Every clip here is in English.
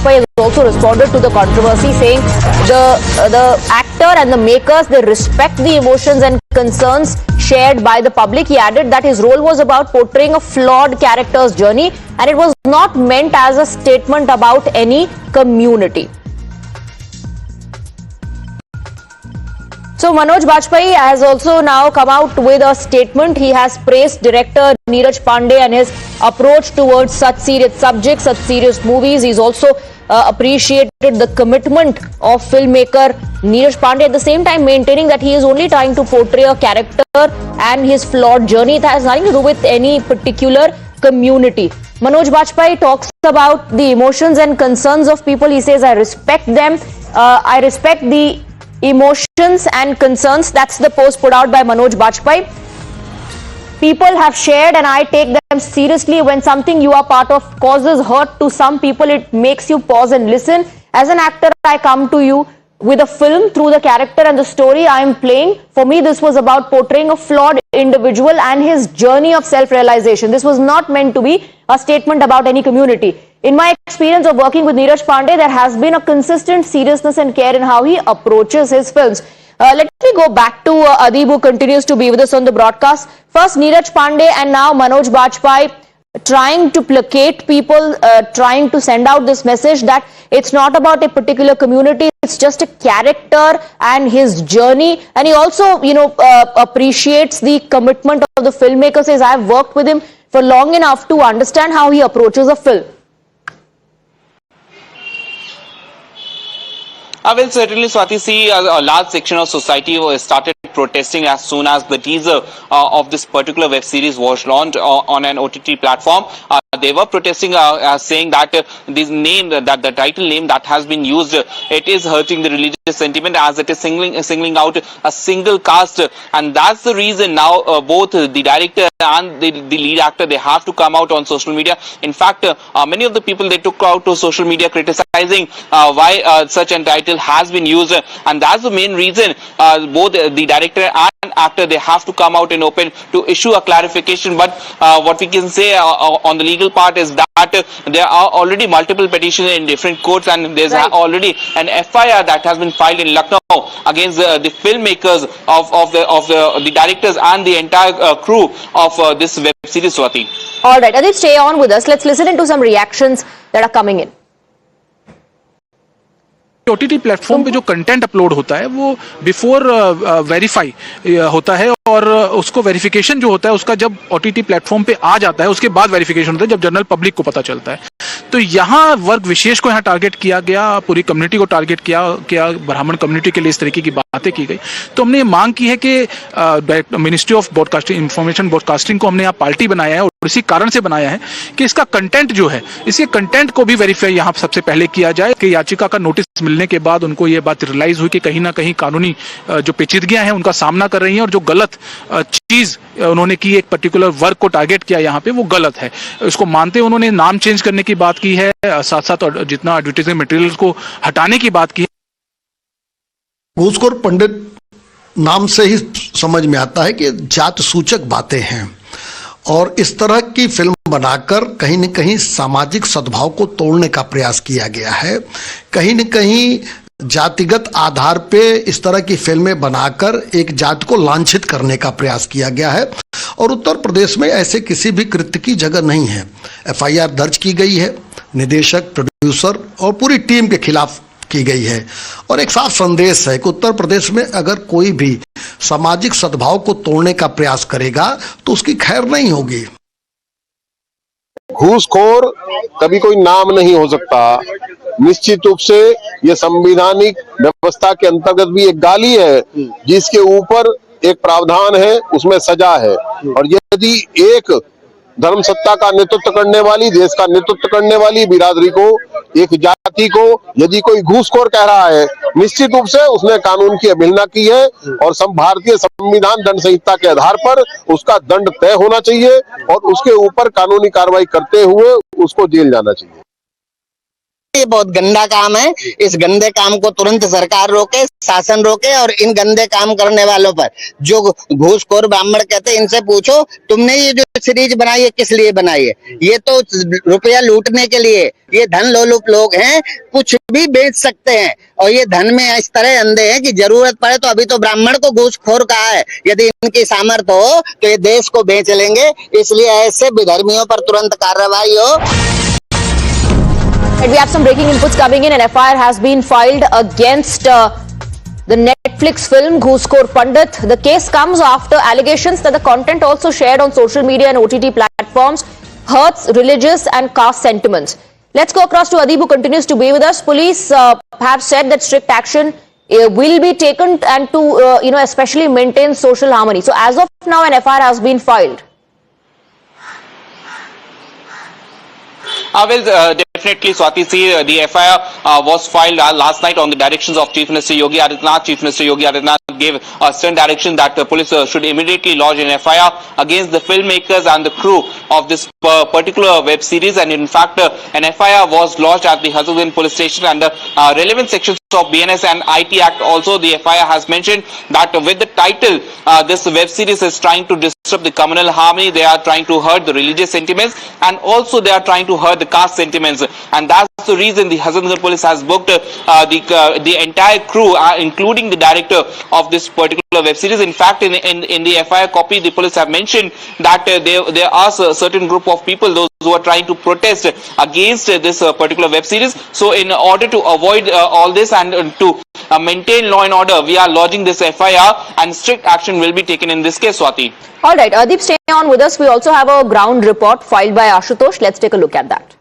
Bajpayee has also responded to the controversy, saying the actor and the makers, they respect the emotions and concerns shared by the public. He added that his role was about portraying a flawed character's journey, and it was not meant as a statement about any community. So Manoj Bajpayee has also now come out with a statement. He has praised director Neeraj Pandey and his approach towards such serious subjects, such serious movies. He's also appreciated the commitment of filmmaker Neeraj Pandey, at the same time maintaining that he is only trying to portray a character and his flawed journey. It has nothing to do with any particular community. Manoj Bajpayee talks about the emotions and concerns of people. He says, I respect them. I respect the emotions and concerns. That's the post put out by Manoj Bajpayee. People have shared and I take them seriously. When something you are part of causes hurt to some people, it makes you pause and listen. As an actor, I come to you with a film through the character and the story I am playing. For me, this was about portraying a flawed individual and his journey of self-realization. This was not meant to be a statement about any community. In my experience of working with Neeraj Pandey, there has been a consistent seriousness and care in how he approaches his films. Let me go back to Adib, who continues to be with us on the broadcast. First, Neeraj Pandey and now Manoj Bajpayee trying to placate people, trying to send out this message that it's not about a particular community, it's just a character and his journey. And he also, appreciates the commitment of the filmmaker. Says, I've worked with him for long enough to understand how he approaches a film. Well, certainly, Swati, see, a large section of society started protesting as soon as the teaser of this particular web series was launched on an OTT platform. They were protesting, saying that this name, that the title name that has been used, it is hurting the religious sentiment, as it is singling out a single caste, and that's the reason now both the director and the lead actor, they have to come out on social media. In fact, many of the people, they took out to social media criticizing why such a title has been used, and that's the main reason both the director and actor, they have to come out in open to issue a clarification. But what we can say on the legal part is that there are already multiple petitions in different courts, and there's already an FIR that has been filed in Lucknow against the filmmakers of the directors and the entire crew of this web series, Swati. All right, Adib, stay on with us. Let's listen into some reactions that are coming in. OTT platform पे जो content upload होता है वो before verify होता है, और उसको verification जो होता है उसका जब OTT प्लेटफॉर्म पे आ जाता है उसके बाद वेरिफिकेशन होता है जब जनरल पब्लिक को पता चलता है। तो यहाँ वर्ग विशेष को यहाँ टारगेट किया गया, पूरी कम्युनिटी को टारगेट किया, ब्राह्मण कम्युनिटी के लिए इस तरीके की बातें की गई। तो हमने ये मांग की है कि ministry of broadcasting, information broadcasting को हमने यहाँ पार्टी बनाया है, और इसी कारण से बनाया है कि इसका कंटेंट जो है, इसके कंटेंट को भी वेरीफाई यहाँ सबसे पहले किया जाए। कि याचिका का नोटिस मिलने के बाद उनको ये बात रियलाइज हुई कि कहीं ना कहीं कानूनी जो पेचीदगियां हैं उनका सामना कर रही हैं, और जो गलत चीज उन्होंने की एक पर्टिकुलर वर्ग को टारगेट किया यहाँ पे, वो गलत है। इसको मानते उन्होंने नाम चेंज करने की बात की है, साथ साथ जितना एडवर्टाइजिंग मटेरियल को हटाने की बात की है। घूसखोर पंडित नाम से ही समझ में आता है कि जात सूचक बातें हैं, और इस तरह की फिल्म बनाकर कहीं न कहीं सामाजिक सद्भाव को तोड़ने का प्रयास किया गया है। कहीं न कहीं जातिगत आधार पे इस तरह की फिल्में बनाकर एक जात को लांछित करने का प्रयास किया गया है, और उत्तर प्रदेश में ऐसे किसी भी कृत्य की जगह नहीं है। FIR दर्ज की गई है, निदेशक, प्रोड्यूसर और पूरी टीम के खिलाफ की गई है, और एक साफ संदेश है कि उत्तर प्रदेश में अगर कोई भी सामाजिक सद्भाव को तोड़ने का प्रयास करेगा तो उसकी खैर नहीं होगी। घूसखोर कभी कोई नाम नहीं हो सकता। निश्चित रूप से ये संवैधानिक व्यवस्था के अंतर्गत भी एक गाली है, जिसके ऊपर एक प्रावधान है, उसमें सजा है। और यदि एक धर्म सत्ता का नेतृत्व करने वाली, देश का नेतृत्व करने वाली बिरादरी को, एक जाति को यदि कोई घूसखोर कह रहा है, निश्चित रूप से उसने कानून की अवहेलना की है, और भारतीय संविधान दंड संहिता के आधार पर उसका दंड तय होना चाहिए, और उसके ऊपर कानूनी कार्रवाई करते हुए उसको जेल जाना चाहिए। ये बहुत गंदा काम है। इस गंदे काम को तुरंत सरकार रोके, शासन रोके और इन गंदे काम करने वालों पर जो घूसखोर ब्राह्मण कहते हैं इनसे पूछो, तुमने ये जो सीरीज बनाई है किस लिए बनाई है? ये तो रुपया लूटने के लिए। ये धन लोलुप लोग हैं, कुछ भी बेच सकते हैं और ये धन में इस तरह अंधे हैं कि जरूरत पड़े तो अभी तो ब्राह्मण को घूसखोर कहा है, यदि इनकी सामर्थ्य हो तो ये देश को बेच लेंगे। इसलिए ऐसे विधर्मियों पर तुरंत कार्रवाई हो। And we have some breaking inputs coming in. An FIR has been filed against the Netflix film Ghooskor Pandit. The case comes after allegations that the content also shared on social media and OTT platforms hurts religious and caste sentiments. Let's go across to Adib, who continues to be with us. Police have said that strict action will be taken and to especially maintain social harmony. So as of now, an FIR has been filed. Definitely, Swati, the FIR was filed last night on the directions of Chief Minister Yogi Adityanath. Chief Minister Yogi Adityanath gave a stern direction that the police should immediately lodge an FIR against the filmmakers and the crew of this particular web series. And in fact, an FIR was lodged at the Hazardsville police station under relevant sections of BNS and IT Act. Also, the FIR has mentioned that with the title, this web series is trying to disrupt the communal harmony. They are trying to hurt the religious sentiments and also they are trying to hurt the caste sentiments. And that's the reason the Hazardsville police has booked the entire crew, including the director of this particular web series. In fact, in the FIR copy, the police have mentioned that there are a certain group of people, those who are trying to protest against this particular web series. So in order to avoid all this and to maintain law and order, we are lodging this FIR and strict action will be taken in this case, Swati. All right, Adib, stay on with us. We also have a ground report filed by Ashutosh. Let's take a look at that.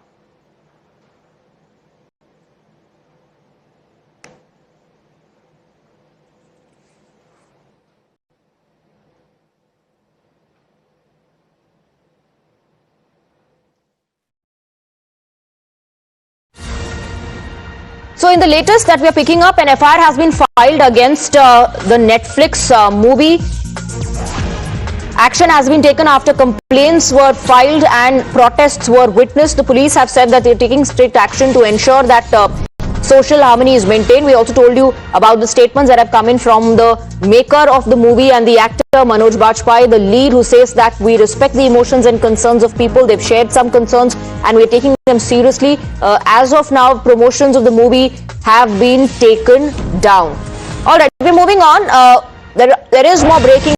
So in the latest that we are picking up, an FIR has been filed against the Netflix movie. Action has been taken after complaints were filed and protests were witnessed. The police have said that they're taking strict action to ensure that social harmony is maintained. We also told you about the statements that have come in from the maker of the movie and the actor Manoj Bajpayee, the lead, who says that we respect the emotions and concerns of people. They've shared some concerns and we're taking them seriously. As of now, promotions of the movie have been taken down. All right, we're moving on. There is more breaking